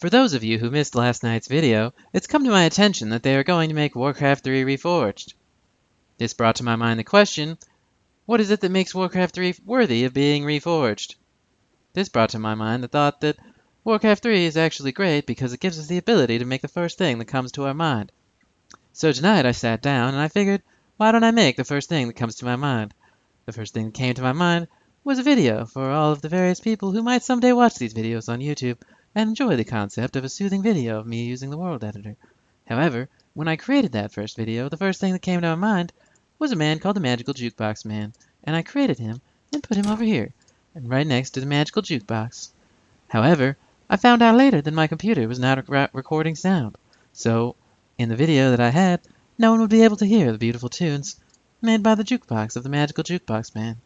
For those of you who missed last night's video, it's come to my attention that they are going to make Warcraft 3 Reforged. This brought to my mind the question, what is it that makes Warcraft 3 worthy of being reforged? This brought to my mind the thought that Warcraft 3 is actually great because it gives us the ability to make the first thing that comes to our mind. So tonight I sat down and I figured, why don't I make the first thing that comes to my mind? The first thing that came to my mind was a video for all of the various people who might someday watch these videos on YouTube and enjoy the concept of a soothing video of me using the world editor. However, when I created that first video, the first thing that came to my mind was a man called the Magical JukeBox Man, and I created him and put him over here, and right next to the Magical Jukebox. However, I found out later that my computer was not recording sound, so in the video that I had, no one would be able to hear the beautiful tunes made by the jukebox of the Magical JukeBox Man.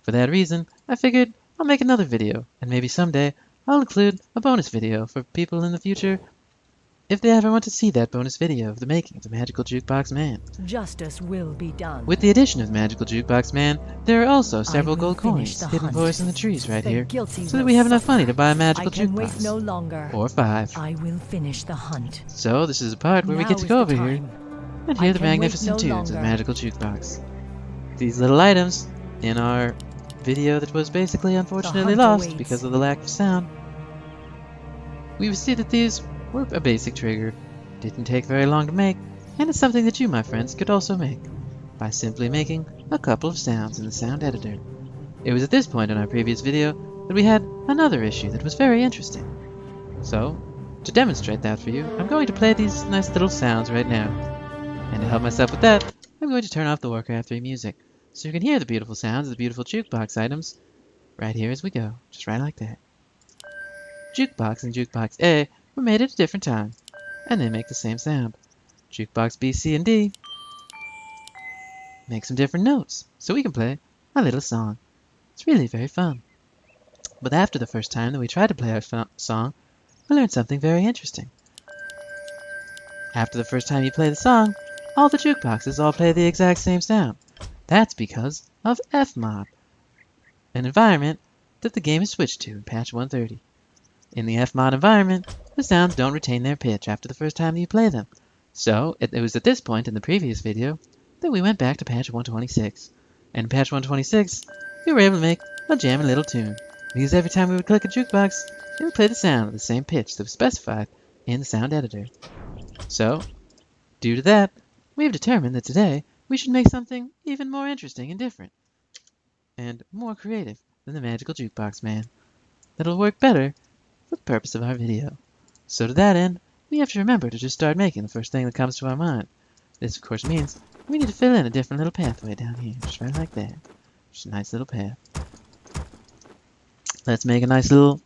For that reason, I figured I'll make another video, and maybe someday I'll include a bonus video for people in the future if they ever want to see that bonus video of the making of the Magical JukeBox Man. Justice will be done. With the addition of the Magical JukeBox Man, there are also several gold coins hidden for us in the trees right here, so that we have enough money to buy a Magical JukeBox. No longer. Or 5. I will finish the hunt. So this is the part where we get to go over here and hear the magnificent tunes of the Magical JukeBox. These little items in our video that was basically unfortunately lost because of the lack of sound, we see that these were a basic trigger, didn't take very long to make, and it's something that you, my friends, could also make by simply making a couple of sounds in the sound editor. It was at this point in our previous video that we had another issue that was very interesting. So, to demonstrate that for you, I'm going to play these nice little sounds right now. And to help myself with that, I'm going to turn off the Warcraft 3 music, so you can hear the beautiful sounds of the beautiful jukebox items right here as we go, just right like that. Jukebox and Jukebox A were made at a different time, and they make the same sound. Jukebox B, C, and D make some different notes, so we can play a little song. It's really very fun. But after the first time that we tried to play our song, we learned something very interesting. After the first time you play the song, all the jukeboxes all play the exact same sound. That's because of Fmod, an environment that the game has switched to in patch 130. In the Fmod environment, the sounds don't retain their pitch after the first time that you play them. So, it was at this point in the previous video that we went back to patch 126. And in patch 126, we were able to make a jammin' little tune, because every time we would click a jukebox, it would play the sound at the same pitch that was specified in the sound editor. So, due to that, we have determined that today we should make something even more interesting and different, and more creative than the Magical JukeBox Man, that'll work better for the purpose of our video. So to that end, we have to remember to just start making the first thing that comes to our mind. This of course means we need to fill in a different little pathway down here, just right like that. Just a nice little path. Let's make a nice little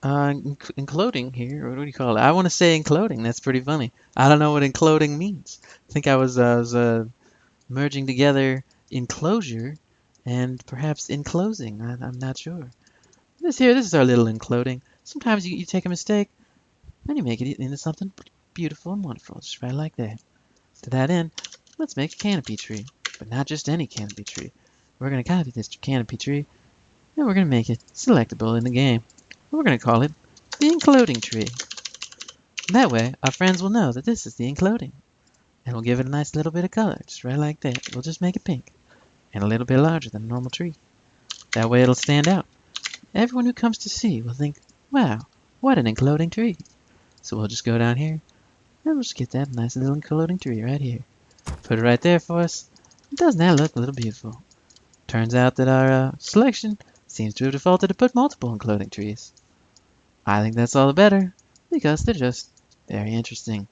enclosing here, or what do you call it? I want to say enclosing, that's pretty funny. I don't know what enclosing means. I think I was merging together enclosure and perhaps enclosing. I'm not sure. This is our little enclosing. Sometimes you take a mistake and you make it into something beautiful and wonderful, just right like that. To that end, let's make a canopy tree, but not just any canopy tree. We're going to copy this canopy tree and we're going to make it selectable in the game. We're going to call it the enclosing tree. And that way, our friends will know that this is the enclosing. And we'll give it a nice little bit of color, just right like that. We'll just make it pink and a little bit larger than a normal tree. That way it'll stand out. Everyone who comes to see will think, wow, what an enclosing tree. So we'll just go down here and we'll just get that nice little enclosing tree right here. Put it right there for us. Doesn't that look a little beautiful? Turns out that our selection seems to have defaulted to put multiple enclosing trees. I think that's all the better because they're just very interesting.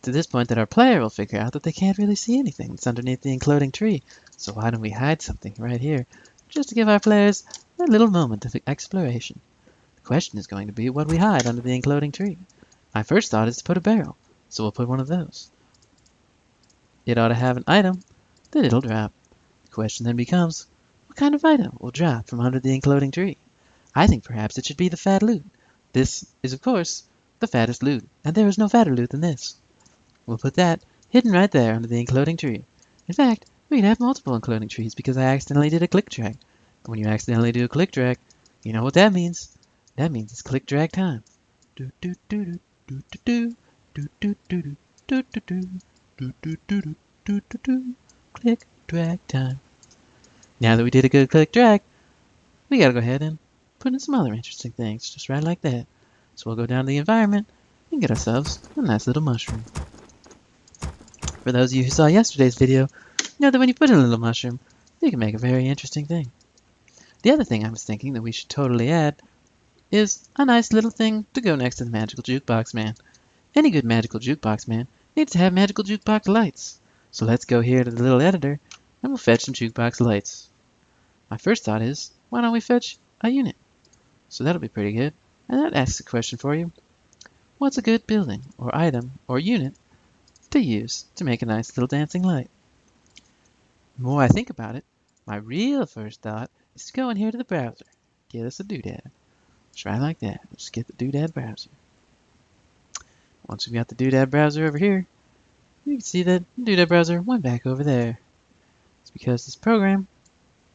To this point that our player will figure out that they can't really see anything that's underneath the enclosing tree. So why don't we hide something right here just to give our players a little moment of exploration. The question is going to be what we hide under the enclosing tree. My first thought is to put a barrel, so we'll put one of those. It ought to have an item that it'll drop. The question then becomes, what kind of item will drop from under the enclosing tree? I think perhaps it should be the fat loot. This is, of course, the fattest loot, and there is no fatter loot than this. We'll put that hidden right there under the enclosing tree. In fact, we can have multiple enclosing trees because I accidentally did a click drag. When you accidentally do a click drag, you know what that means. That means it's click drag time. Do do do do do do do do do do do do do do do do do do do. Click drag time. Now that we did a good click drag, we gotta go ahead and put in some other interesting things, just right like that. So we'll go down to the environment and get ourselves a nice little mushroom. For those of you who saw yesterday's video, you know that when you put in a little mushroom, you can make a very interesting thing. The other thing I was thinking that we should totally add is a nice little thing to go next to the magical jukebox man. Any good magical jukebox man needs to have magical jukebox lights. So let's go here to the little editor and we'll fetch some jukebox lights. My first thought is, why don't we fetch a unit? So that'll be pretty good. And that asks a question for you. What's a good building or item or unit to use to make a nice little dancing light? The more I think about it, my real first thought is to go in here to the browser. Get us a doodad. Try like that. Just get the doodad browser. Once we've got the doodad browser over here, you can see that the doodad browser went back over there. It's because this program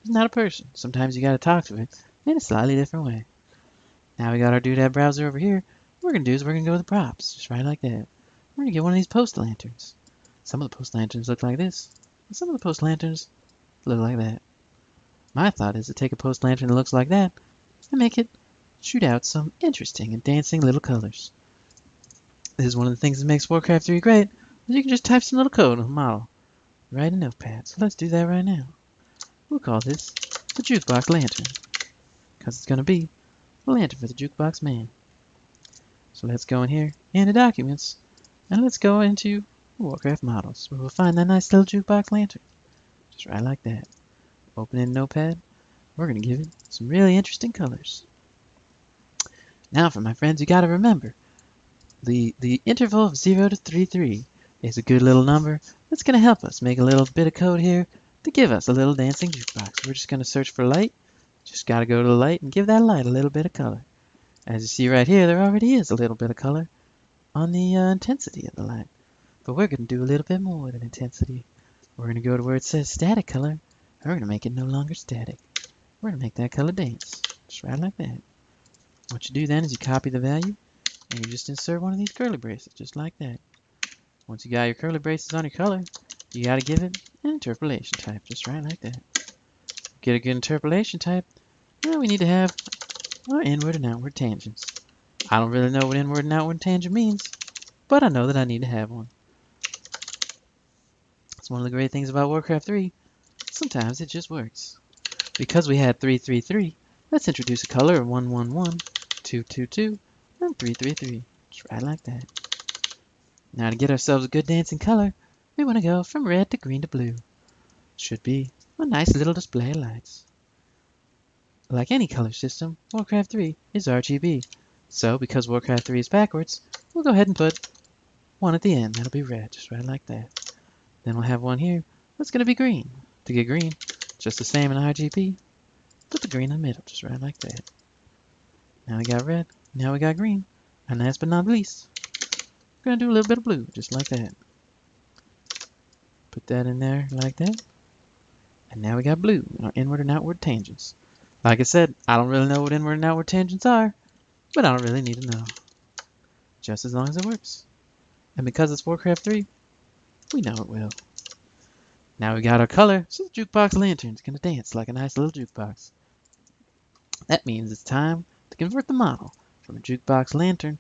is not a person. Sometimes you gotta talk to it in a slightly different way. Now we got our doodad browser over here. What we're gonna do is we're gonna go to the props, just right like that. We're gonna get one of these post lanterns. Some of the post lanterns look like this, and some of the post lanterns look like that. My thought is to take a post lantern that looks like that and make it shoot out some interesting and dancing little colors. This is one of the things that makes Warcraft 3 great, is you can just type some little code on a model right in Notepad. So let's do that right now. We'll call this the JukeBox Lantern, because it's going to be a lantern for the JukeBox Man. So let's go in here into Documents, and let's go into Warcraft Models, where we'll find that nice little JukeBox Lantern. Just right like that. Open in Notepad. We're going to give it some really interesting colors. Now for my friends, you got to remember, the interval of 0 to 33 is a good little number that's going to help us make a little bit of code here to give us a little dancing jukebox. We're just going to search for light. Just got to go to the light and give that light a little bit of color. As you see right here, there already is a little bit of color on the intensity of the light. But we're going to do a little bit more than intensity. We're going to go to where it says static color, and we're going to make it no longer static. We're going to make that color dance, just right like that. What you do then is you copy the value, and you just insert one of these curly braces, just like that. Once you got your curly braces on your color, you got to give it an interpolation type, just right like that. Get a good interpolation type, now we need to have our inward and outward tangents. I don't really know what inward and outward tangent means, but I know that I need to have one. It's one of the great things about Warcraft 3. Sometimes it just works. Because we had 333, let's introduce a color of 111, 222, and 333. Just right like that. Now to get ourselves a good dancing color, we want to go from red to green to blue. Should be a nice little display of lights. Like any color system, Warcraft 3 is RGB. So because Warcraft 3 is backwards, we'll go ahead and put one at the end. That'll be red, just right like that. Then we'll have one here that's going to be green. To get green, just the same in RGB, put the green in the middle, just right like that. Now we got red, now we got green, and last but not least, we're going to do a little bit of blue, just like that. Put that in there like that. And now we got blue in our inward and outward tangents. Like I said, I don't really know what inward and outward tangents are, but I don't really need to know. Just as long as it works. And because it's Warcraft 3, we know it will. Now we got our color, so the jukebox lantern's going to dance like a nice little jukebox. That means it's time to convert the model from a jukebox lantern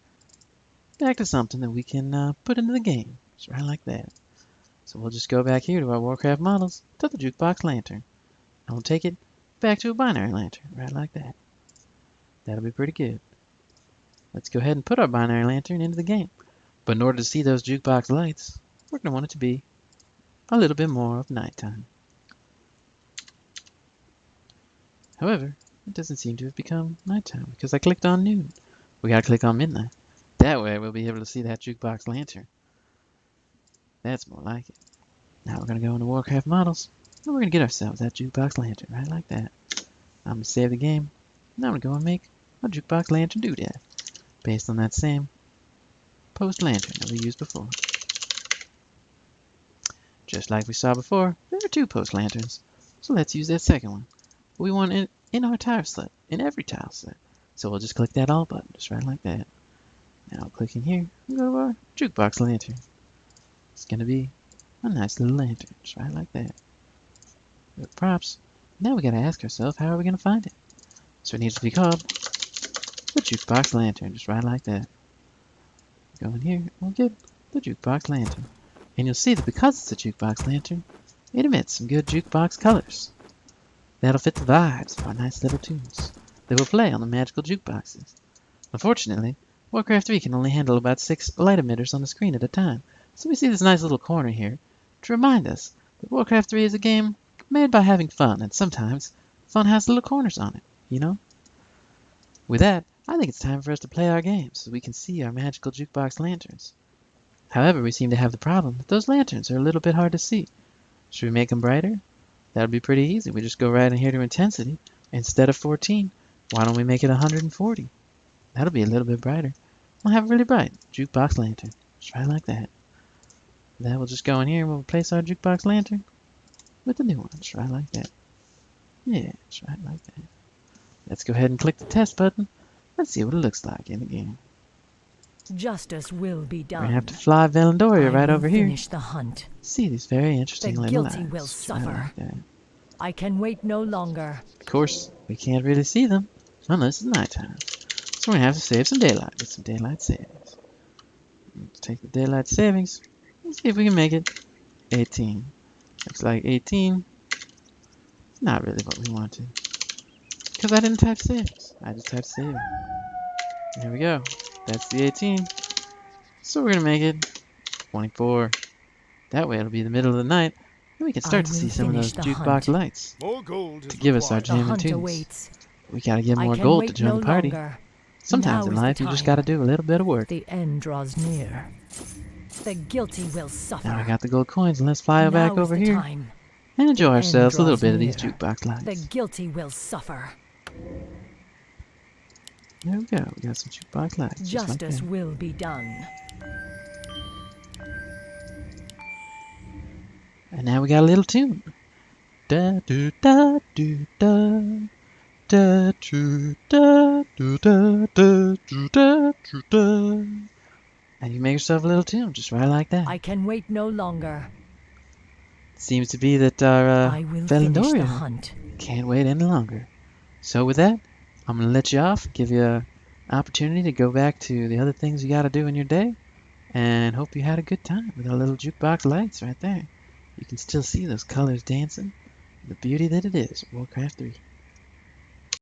back to something that we can put into the game. Just right like that. So we'll just go back here to our Warcraft models, to the jukebox lantern, and we'll take it back to a binary lantern, right like that. That'll be pretty good. Let's go ahead and put our binary lantern into the game. But in order to see those jukebox lights, we're going to want it to be a little bit more of nighttime. However, it doesn't seem to have become nighttime because I clicked on noon. We gotta click on midnight. That way we'll be able to see that jukebox lantern. That's more like it. Now we're gonna go into Warcraft models and we're gonna get ourselves that jukebox lantern right like that. I'm gonna save the game and I'm gonna go and make a jukebox lantern doodad based on that same post lantern that we used before. Just like we saw before, there are two post lanterns, so let's use that second one. We want it in our tile set, in every tile set. So we'll just click that all button, just right like that. Now click in here and go to our jukebox lantern. It's gonna be a nice little lantern, just right like that. With props. Now we gotta ask ourselves, how are we gonna find it? So it needs to be called the jukebox lantern, just right like that. Go in here, and we'll get the jukebox lantern. And you'll see that because it's a jukebox lantern, it emits some good jukebox colors. That'll fit the vibes of our nice little tunes that will play on the magical jukeboxes. Unfortunately, Warcraft 3 can only handle about 6 light emitters on the screen at a time, so we see this nice little corner here to remind us that Warcraft 3 is a game made by having fun, and sometimes fun has little corners on it, you know? With that, I think it's time for us to play our game so we can see our magical jukebox lanterns. However, we seem to have the problem that those lanterns are a little bit hard to see. Should we make them brighter? That would be pretty easy. We just go right in here to intensity. Instead of 14, why don't we make it 140? That'll be a little bit brighter. We'll have a really bright jukebox lantern. Just right like that. Then we'll just go in here and we'll replace our jukebox lantern with a new one. Just right like that. Yeah, just right like that. Let's go ahead and click the test button. Let's see what it looks like in the game. Justice will be We're done. gonna have to fly Valendoria right over here. Finish the hunt. See these very interesting The little guilty lights. will Just right suffer. like that. I can wait no longer. Of course, we can't really see them unless it's nighttime. So we're gonna have to save some daylight with some daylight savings. Let's take the daylight savings. Let's see if we can make it 18. Looks like 18. It's not really what we wanted. Because I didn't type savings. I just typed saving. There we go. That's the 18. So we're gonna make it 24. That way it'll be the middle of the night. And we can start to see some of those jukebox lights to give us our The jamming hunt tunes. awaits. We gotta get I more can gold wait to join no the party. longer. Sometimes Now in is the life you just time. gotta do a little bit of work. The end draws near. The guilty will suffer. Now we got the gold coins, and let's fly back Now is over the here time. and enjoy The end ourselves a little draws bit of these near. jukebox The lights. guilty will suffer. There we go. We got some jukebox lights. Just like Justice that. will be done. And now we got a little tune. Da do da do da. Da do da do da da do da do da. And you make yourself a little tune just right like that. I can wait no longer. Seems to be that our I will finish the Valendoria hunt. can't wait any longer. So with that, I'm gonna let you off, give you an opportunity to go back to the other things you gotta do in your day, and hope you had a good time with our little jukebox lights right there. You can still see those colors dancing, the beauty that it is, Warcraft 3.